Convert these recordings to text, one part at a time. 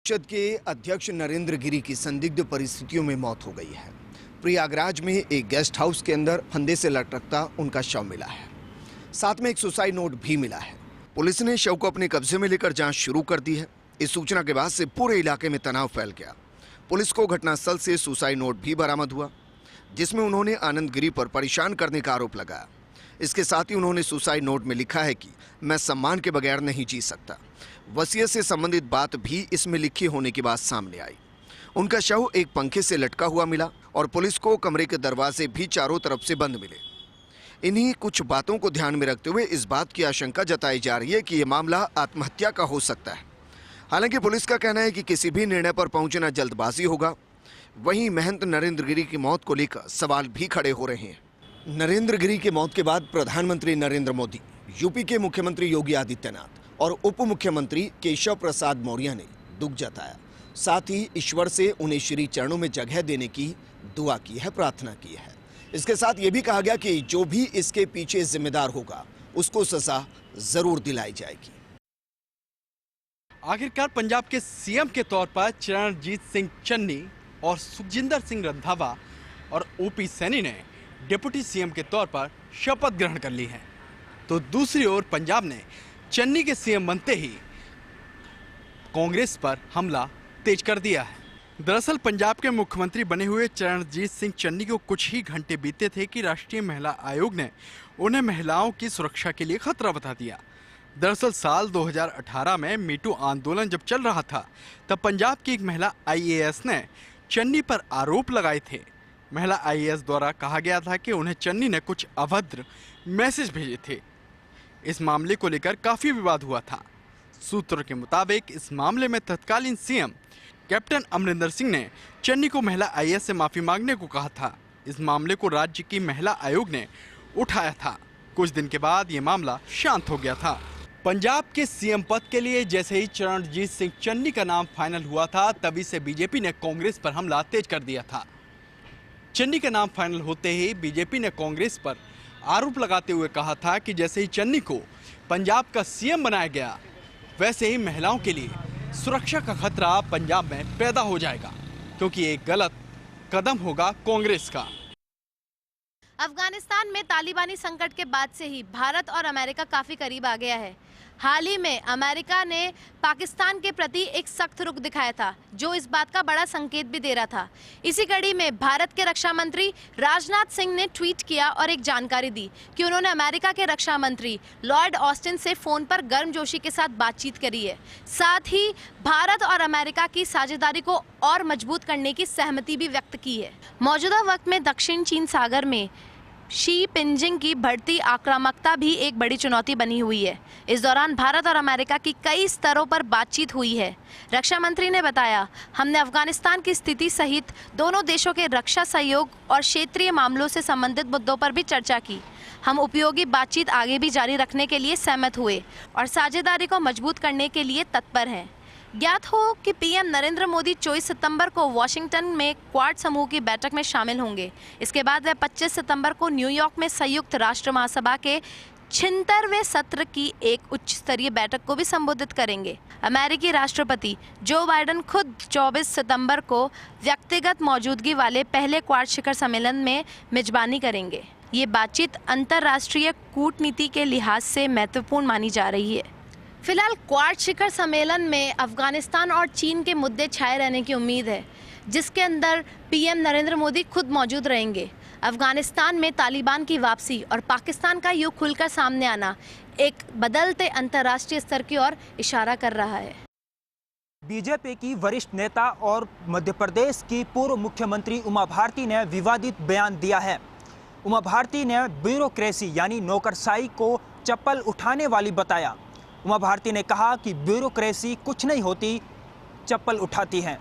परिषद के अध्यक्ष नरेंद्र गिरि की संदिग्ध परिस्थितियों में मौत हो गई है। प्रयागराज में एक गेस्ट हाउस के अंदर फंदे से लटकता उनका शव मिला है। साथ में एक सुसाइड नोट भी मिला है। पुलिस ने शव को अपने कब्जे में लेकर जांच शुरू कर दी है। इस सूचना के बाद से पूरे इलाके में तनाव फैल गया। पुलिस को घटनास्थल से सुसाइड नोट भी बरामद हुआ, जिसमें उन्होंने आनंद गिरि पर परेशान करने का आरोप लगाया। इसके साथ ही उन्होंने सुसाइड नोट में लिखा है कि मैं सम्मान के बगैर नहीं जी सकता। वसीयत से संबंधित बात भी इसमें लिखी होने की बात सामने आई। उनका शव एक पंखे से लटका हुआ मिला और पुलिस को कमरे के दरवाजे भी चारों तरफ से बंद मिले। इन्हीं कुछ बातों को ध्यान में रखते हुए इस बात की आशंका जताई जा रही है कि यह मामला आत्महत्या का हो सकता है। हालांकि पुलिस का कहना है कि किसी भी निर्णय पर पहुंचना जल्दबाजी होगा। वहीं महंत नरेंद्र गिरि की मौत को लेकर सवाल भी खड़े हो रहे हैं। नरेंद्र गिरि की मौत के बाद प्रधानमंत्री नरेंद्र मोदी, यूपी के मुख्यमंत्री योगी आदित्यनाथ और उप मुख्यमंत्री केशव प्रसाद मौर्य ने दुख जताया। साथ ही ईश्वर से उन्हें श्री चरणों में जगह देने की दुआ की है, प्रार्थना की है। इसके साथ ये भी कहा गया कि जो भी इसके पीछे जिम्मेदार होगा उसको सजा जरूर दिलाई जाएगी। आखिरकार पंजाब के सीएम के तौर पर चरणजीत सिंह चन्नी और सुखजिंदर सिंह रंधावा और ओपी सैनी ने डिप्टी सीएम के तौर पर शपथ ग्रहण कर ली है, तो दूसरी ओर पंजाब ने चन्नी के सीएम बनते ही कांग्रेस पर हमला तेज कर दिया है। दरअसल पंजाब के मुख्यमंत्री बने हुए चरणजीत सिंह चन्नी को कुछ ही घंटे बीते थे कि राष्ट्रीय महिला आयोग ने उन्हें महिलाओं की सुरक्षा के लिए खतरा बता दिया। दरअसल साल 2018 में मीटू आंदोलन जब चल रहा था, तब पंजाब की एक महिला आईएएस ने चन्नी पर आरोप लगाए थे। महिला आईएएस द्वारा कहा गया था कि उन्हें चन्नी ने कुछ अभद्र मैसेज भेजे थे। इस मामले को लेकर काफी विवाद हुआ था। सूत्रों के मुताबिक इस मामले में तत्कालीन सीएम कैप्टन अमरिंदर सिंह ने चन्नी को महिला आईएएस से माफी मांगने को कहा था। इस मामले को राज्य की महिला आयोग ने उठाया था। कुछ दिन के बाद ये मामला शांत हो गया था। पंजाब के सीएम पद के लिए जैसे ही चरणजीत सिंह चन्नी का नाम फाइनल हुआ था, तभी से बीजेपी ने कांग्रेस पर हमला तेज कर दिया था। चन्नी का नाम फाइनल होते ही बीजेपी ने कांग्रेस पर आरोप लगाते हुए कहा था कि जैसे ही चन्नी को पंजाब का सीएम बनाया गया, वैसे ही महिलाओं के लिए सुरक्षा का खतरा पंजाब में पैदा हो जाएगा, क्योंकि एक गलत कदम होगा कांग्रेस का। अफगानिस्तान में तालिबानी संकट के बाद से ही भारत और अमेरिका काफी करीब आ गया है। हाल ही में अमेरिका ने पाकिस्तान के प्रति एक सख्त रुख दिखाया था, जो इस बात का बड़ा संकेत भी दे रहा था। इसी कड़ी में भारत के रक्षा मंत्री राजनाथ सिंह ने ट्वीट किया और एक जानकारी दी कि उन्होंने अमेरिका के रक्षा मंत्री लॉर्ड ऑस्टिन से फोन पर गर्मजोशी के साथ बातचीत करी है। साथ ही भारत और अमेरिका की साझेदारी को और मजबूत करने की सहमति भी व्यक्त की है। मौजूदा वक्त में दक्षिण चीन सागर में शी पिंजिंग की बढ़ती आक्रामकता भी एक बड़ी चुनौती बनी हुई है। इस दौरान भारत और अमेरिका की कई स्तरों पर बातचीत हुई है। रक्षा मंत्री ने बताया, हमने अफगानिस्तान की स्थिति सहित दोनों देशों के रक्षा सहयोग और क्षेत्रीय मामलों से संबंधित मुद्दों पर भी चर्चा की। हम उपयोगी बातचीत आगे भी जारी रखने के लिए सहमत हुए और साझेदारी को मजबूत करने के लिए तत्पर हैं। ज्ञात हो कि पीएम नरेंद्र मोदी 24 सितंबर को वॉशिंगटन में क्वाड समूह की बैठक में शामिल होंगे। इसके बाद वह 25 सितंबर को न्यूयॉर्क में संयुक्त राष्ट्र महासभा के 76वें सत्र की एक उच्च स्तरीय बैठक को भी संबोधित करेंगे। अमेरिकी राष्ट्रपति जो बाइडेन खुद 24 सितंबर को व्यक्तिगत मौजूदगी वाले पहले क्वाड शिखर सम्मेलन में मेजबानी करेंगे। ये बातचीत अंतर्राष्ट्रीय कूटनीति के लिहाज से महत्वपूर्ण मानी जा रही है। फिलहाल क्वाड शिखर सम्मेलन में अफगानिस्तान और चीन के मुद्दे छाए रहने की उम्मीद है, जिसके अंदर पीएम नरेंद्र मोदी खुद मौजूद रहेंगे। अफगानिस्तान में तालिबान की वापसी और पाकिस्तान का युग खुलकर सामने आना एक बदलते अंतर्राष्ट्रीय स्तर की ओर इशारा कर रहा है। बीजेपी की वरिष्ठ नेता और मध्य प्रदेश की पूर्व मुख्यमंत्री उमा भारती ने विवादित बयान दिया है। उमा भारती ने ब्यूरोक्रेसी यानी नौकरशाही को चप्पल उठाने वाली बताया। उमा भारती ने कहा कि ब्यूरोक्रेसी कुछ नहीं होती, चप्पल उठाती है।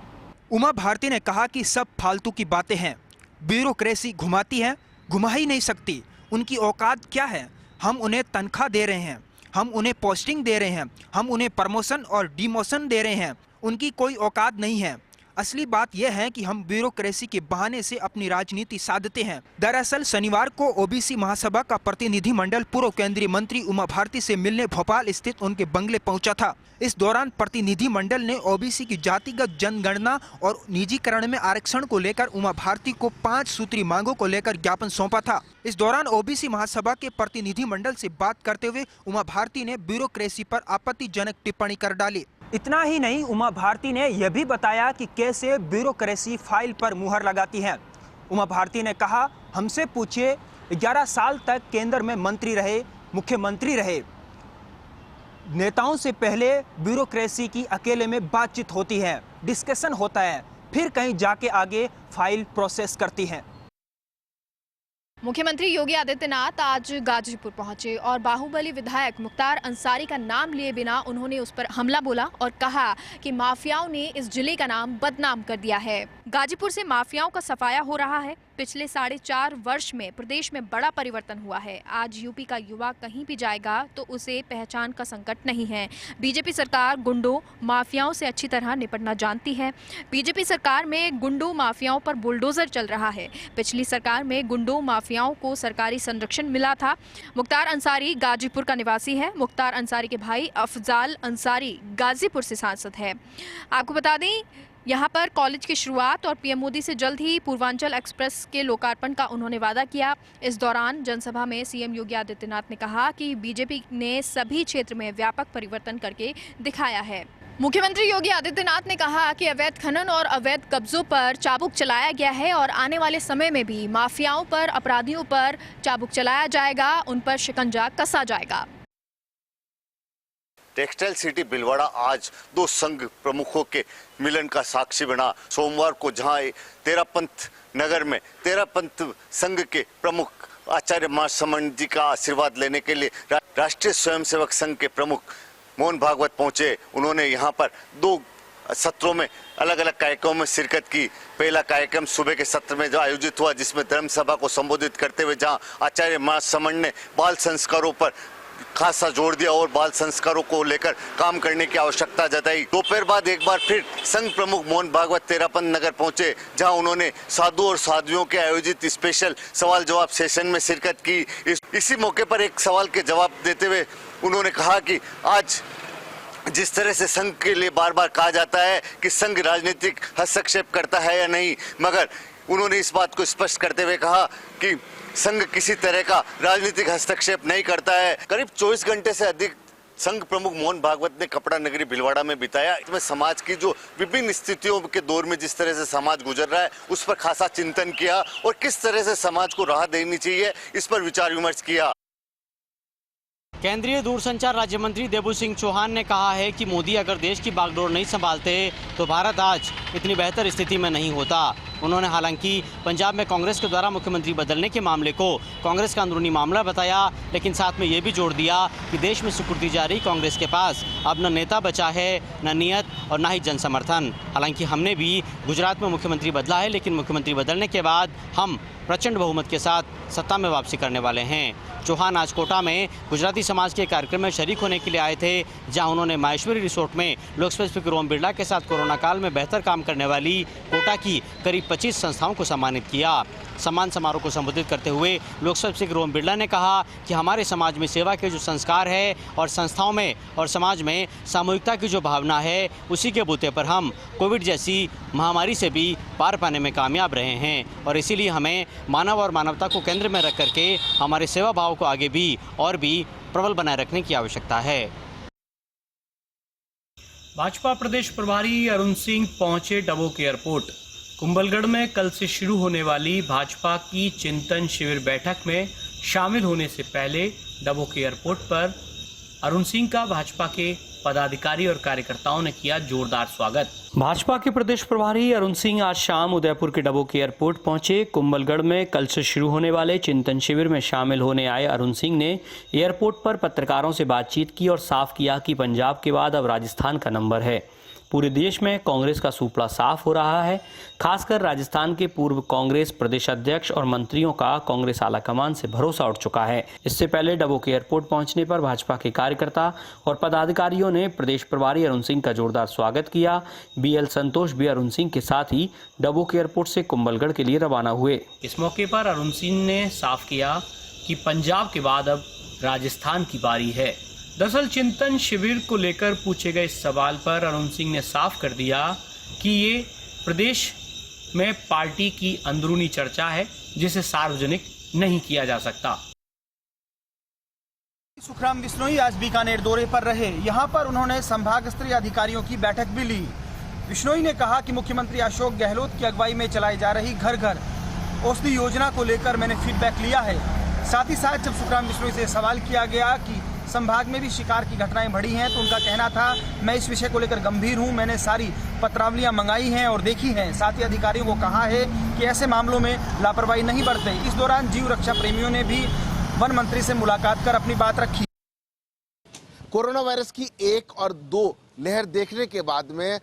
उमा भारती ने कहा कि सब फालतू की बातें हैं। ब्यूरोक्रेसी घुमाती है, घुमा ही नहीं सकती। उनकी औकात क्या है? हम उन्हें तनख्वाह दे रहे हैं, हम उन्हें पोस्टिंग दे रहे हैं, हम उन्हें प्रमोशन और डिमोशन दे रहे हैं। उनकी कोई औकात नहीं है। असली बात यह है कि हम ब्यूरोक्रेसी के बहाने से अपनी राजनीति साधते हैं। दरअसल शनिवार को ओबीसी महासभा का प्रतिनिधिमंडल पूर्व केंद्रीय मंत्री उमा भारती से मिलने भोपाल स्थित उनके बंगले पहुंचा था। इस दौरान प्रतिनिधिमंडल ने ओबीसी की जातिगत जनगणना और निजीकरण में आरक्षण को लेकर उमा भारती को 5 सूत्री मांगों को लेकर ज्ञापन सौंपा था। इस दौरान ओबीसी महासभा के प्रतिनिधिमंडल से बात करते हुए उमा भारती ने ब्यूरोक्रेसी पर आपत्तिजनक टिप्पणी कर डाली। इतना ही नहीं, उमा भारती ने यह भी बताया कि कैसे ब्यूरोक्रेसी फाइल पर मुहर लगाती है। उमा भारती ने कहा, हमसे पूछिए, 11 साल तक केंद्र में मंत्री रहे, मुख्यमंत्री रहे, नेताओं से पहले ब्यूरोक्रेसी की अकेले में बातचीत होती है, डिस्कशन होता है, फिर कहीं जाके आगे फाइल प्रोसेस करती है। मुख्यमंत्री योगी आदित्यनाथ आज गाजीपुर पहुंचे और बाहुबली विधायक मुख्तार अंसारी का नाम लिए बिना उन्होंने उस पर हमला बोला और कहा कि माफियाओं ने इस जिले का नाम बदनाम कर दिया है। गाजीपुर से माफियाओं का सफाया हो रहा है। पिछले 4.5 वर्ष में प्रदेश में बड़ा परिवर्तन हुआ है। आज यूपी का युवा कहीं भी जाएगा तो उसे पहचान का संकट नहीं है। बीजेपी सरकार गुंडों माफियाओं से अच्छी तरह निपटना जानती है। बीजेपी सरकार में गुंडों माफियाओं पर बुलडोजर चल रहा है। पिछली सरकार में गुंडों माफियाओं को सरकारी संरक्षण मिला था। मुख्तार अंसारी गाजीपुर का निवासी है। मुख्तार अंसारी के भाई अफजाल अंसारी गाजीपुर से सांसद है। आपको बता दें, यहाँ पर कॉलेज की शुरुआत और पीएम मोदी से जल्द ही पूर्वांचल एक्सप्रेस के लोकार्पण का उन्होंने वादा किया। इस दौरान जनसभा में सीएम योगी आदित्यनाथ ने कहा कि बीजेपी ने सभी क्षेत्र में व्यापक परिवर्तन करके दिखाया है। मुख्यमंत्री योगी आदित्यनाथ ने कहा कि अवैध खनन और अवैध कब्जों पर चाबुक चलाया गया है और आने वाले समय में भी माफियाओं पर, अपराधियों पर चाबुक चलाया जाएगा, उन पर शिकंजा कसा जाएगा। टेक्सटाइल सिटी भीलवाड़ा आज 2 संघ प्रमुखों के मिलन का साक्षी बना। सोमवार को जहां तेरापंथ नगर में तेरापंथ संघ के प्रमुख आचार्य महासमंड जी का आशीर्वाद लेने के लिए राष्ट्रीय स्वयंसेवक संघ के प्रमुख मोहन भागवत पहुंचे। उन्होंने यहां पर 2 सत्रों में अलग अलग कार्यक्रमों में शिरकत की। पहला कार्यक्रम सुबह के सत्र में जो आयोजित हुआ, जिसमें धर्म सभा को संबोधित करते हुए जहां आचार्य महासमंड ने बाल संस्कारों पर खासा जोर दिया और बाल संस्कारों को लेकर काम करने की आवश्यकता जताई। दोपहर बाद एक बार फिर संघ प्रमुख मोहन भागवत तेरापंथ नगर पहुंचे, जहां उन्होंने साधु और साध्वियों के आयोजित स्पेशल सवाल जवाब सेशन में शिरकत की। इसी मौके पर एक सवाल के जवाब देते हुए उन्होंने कहा कि आज जिस तरह से संघ के लिए बार बार कहा जाता है कि संघ राजनीतिक हस्तक्षेप करता है या नहीं, मगर उन्होंने इस बात को स्पष्ट करते हुए कहा कि संघ किसी तरह का राजनीतिक हस्तक्षेप नहीं करता है। करीब 24 घंटे से अधिक संघ प्रमुख मोहन भागवत ने कपड़ा नगरी भीलवाड़ा में बिताया। इसमें समाज की जो विभिन्न स्थितियों के दौर में जिस तरह से समाज गुजर रहा है, उस पर खासा चिंतन किया और किस तरह से समाज को राहत देनी चाहिए, इस पर विचार विमर्श किया। केंद्रीय दूरसंचार राज्य मंत्री देबू सिंह चौहान ने कहा है कि मोदी अगर देश की बागडोर नहीं संभालते तो भारत आज इतनी बेहतर स्थिति में नहीं होता। उन्होंने हालांकि पंजाब में कांग्रेस के द्वारा मुख्यमंत्री बदलने के मामले को कांग्रेस का अंदरूनी मामला बताया, लेकिन साथ में ये भी जोड़ दिया कि देश में सुकुर्दी जा रही कांग्रेस के पास अब न नेता बचा है, न नीयत और न ही जन समर्थन। हालांकि हमने भी गुजरात में मुख्यमंत्री बदला है, लेकिन मुख्यमंत्री बदलने के बाद हम प्रचंड बहुमत के साथ सत्ता में वापसी करने वाले हैं। चौहान आज कोटा में गुजराती समाज के कार्यक्रम में शरीक होने के लिए आए थे, जहां उन्होंने माहेश्वरी रिसोर्ट में लोकसभा स्पीकर ओम बिरला के साथ कोरोना काल में बेहतर काम करने वाली कोटा की करीब 25 संस्थाओं को सम्मानित किया। सम्मान समारोह को संबोधित करते हुए लोकसभा स्पीकर ओम बिरला ने कहा कि हमारे समाज में सेवा के जो संस्कार है और संस्थाओं में और समाज में सामूहिकता की जो भावना है, उसी के बूते पर हम कोविड जैसी महामारी से भी पार पाने में कामयाब रहे हैं और इसीलिए हमें मानव और मानवता को केंद्र में रख करके हमारे सेवा भाव को आगे भी और भी प्रबल बनाए रखने की आवश्यकता है। भाजपा प्रदेश प्रभारी अरुण सिंह पहुंचे डबोक एयरपोर्ट। कुंभलगढ़ में कल से शुरू होने वाली भाजपा की चिंतन शिविर बैठक में शामिल होने से पहले डबोक एयरपोर्ट पर अरुण सिंह का भाजपा के पदाधिकारी और कार्यकर्ताओं ने किया जोरदार स्वागत। भाजपा के प्रदेश प्रभारी अरुण सिंह आज शाम उदयपुर के डबोक एयरपोर्ट पहुंचे। कुंभलगढ़ में कल से शुरू होने वाले चिंतन शिविर में शामिल होने आए अरुण सिंह ने एयरपोर्ट पर पत्रकारों से बातचीत की और साफ किया कि पंजाब के बाद अब राजस्थान का नंबर है। पूरे देश में कांग्रेस का सूपड़ा साफ हो रहा है। खासकर राजस्थान के पूर्व कांग्रेस प्रदेश अध्यक्ष और मंत्रियों का कांग्रेस आलाकमान से भरोसा उठ चुका है। इससे पहले डबोक एयरपोर्ट पहुंचने पर भाजपा के कार्यकर्ता और पदाधिकारियों ने प्रदेश प्रभारी अरुण सिंह का जोरदार स्वागत किया। बीएल संतोष भी अरुण सिंह के साथ ही डबोक एयरपोर्ट से कुंभलगढ़ के लिए रवाना हुए। इस मौके पर अरुण सिंह ने साफ किया कि पंजाब के बाद अब राजस्थान की बारी है। दरअसल चिंतन शिविर को लेकर पूछे गए इस सवाल पर अरुण सिंह ने साफ कर दिया कि ये प्रदेश में पार्टी की अंदरूनी चर्चा है जिसे सार्वजनिक नहीं किया जा सकता। सुखराम बिश्नोई आज बीकानेर दौरे पर रहे। यहाँ पर उन्होंने संभाग स्तरीय अधिकारियों की बैठक भी ली। बिश्नोई ने कहा कि मुख्यमंत्री अशोक गहलोत की अगुवाई में चलाई जा रही घर घर औषधि योजना को लेकर मैंने फीडबैक लिया है। साथ ही साथ जब सुखराम बिश्नोई से सवाल किया गया कि संभाग में भी शिकार की घटनाएं बढ़ी हैं तो उनका कहना था मैं इस विषय को लेकर गंभीर हूं, मैंने सारी पत्रावलियां मंगाई हैं और देखी हैं। साथ ही अधिकारियों को कहा है कि ऐसे मामलों में लापरवाही नहीं बरते। इस दौरान जीव रक्षा प्रेमियों ने भी वन मंत्री से मुलाकात कर अपनी बात रखी। कोरोना वायरस की 1 और 2 लहर देखने के बाद में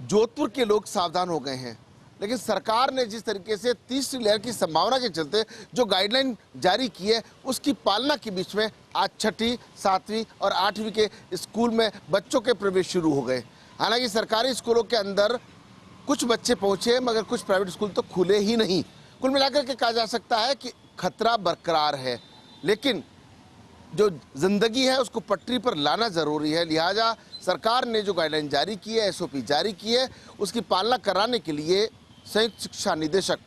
जोधपुर के लोग सावधान हो गए हैं, लेकिन सरकार ने जिस तरीके से तीसरी लहर की संभावना के चलते जो गाइडलाइन जारी की है उसकी पालना के बीच में आज 6ठी, 7वीं और 8वीं के स्कूल में बच्चों के प्रवेश शुरू हो गए। हालांकि सरकारी स्कूलों के अंदर कुछ बच्चे पहुंचे मगर कुछ प्राइवेट स्कूल तो खुले ही नहीं। कुल मिलाकर के कहा जा सकता है कि खतरा बरकरार है, लेकिन जो जिंदगी है उसको पटरी पर लाना जरूरी है। लिहाजा सरकार ने जो गाइडलाइन जारी की है, SOP जारी की है, उसकी पालना कराने के लिए संयुक्त शिक्षा निदेशक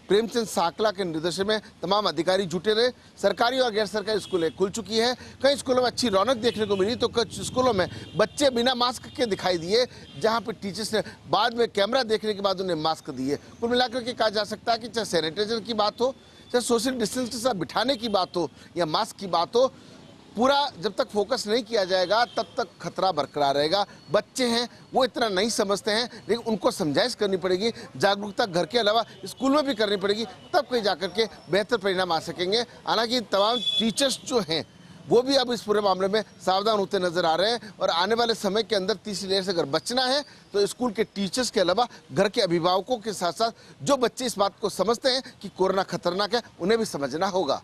प्रेमचंद साकला के निर्देशन में तमाम अधिकारी जुटे रहे। सरकारी और गैर सरकारी स्कूलें खुल चुकी हैं। कई स्कूलों में अच्छी रौनक देखने को मिली तो कुछ स्कूलों में बच्चे बिना मास्क के दिखाई दिए, जहां पर टीचर्स ने बाद में कैमरा देखने के बाद उन्हें मास्क दिए। कुल मिलाकर के कहा जा सकता है कि चाहे सैनिटाइजर की बात हो, चाहे सोशल डिस्टेंस के साथ बिठाने की बात हो या मास्क की बात हो, पूरा जब तक फोकस नहीं किया जाएगा तब तक खतरा बरकरार रहेगा। बच्चे हैं वो इतना नहीं समझते हैं, लेकिन उनको समझाइश करनी पड़ेगी, जागरूकता घर के अलावा स्कूल में भी करनी पड़ेगी, तब कहीं जाकर के बेहतर परिणाम आ सकेंगे। हालांकि तमाम टीचर्स जो हैं वो भी अब इस पूरे मामले में सावधान होते नजर आ रहे हैं और आने वाले समय के अंदर तीसरी लहर से अगर बचना है तो स्कूल के टीचर्स के अलावा घर के अभिभावकों के साथ साथ जो बच्चे इस बात को समझते हैं कि कोरोना खतरनाक है उन्हें भी समझना होगा।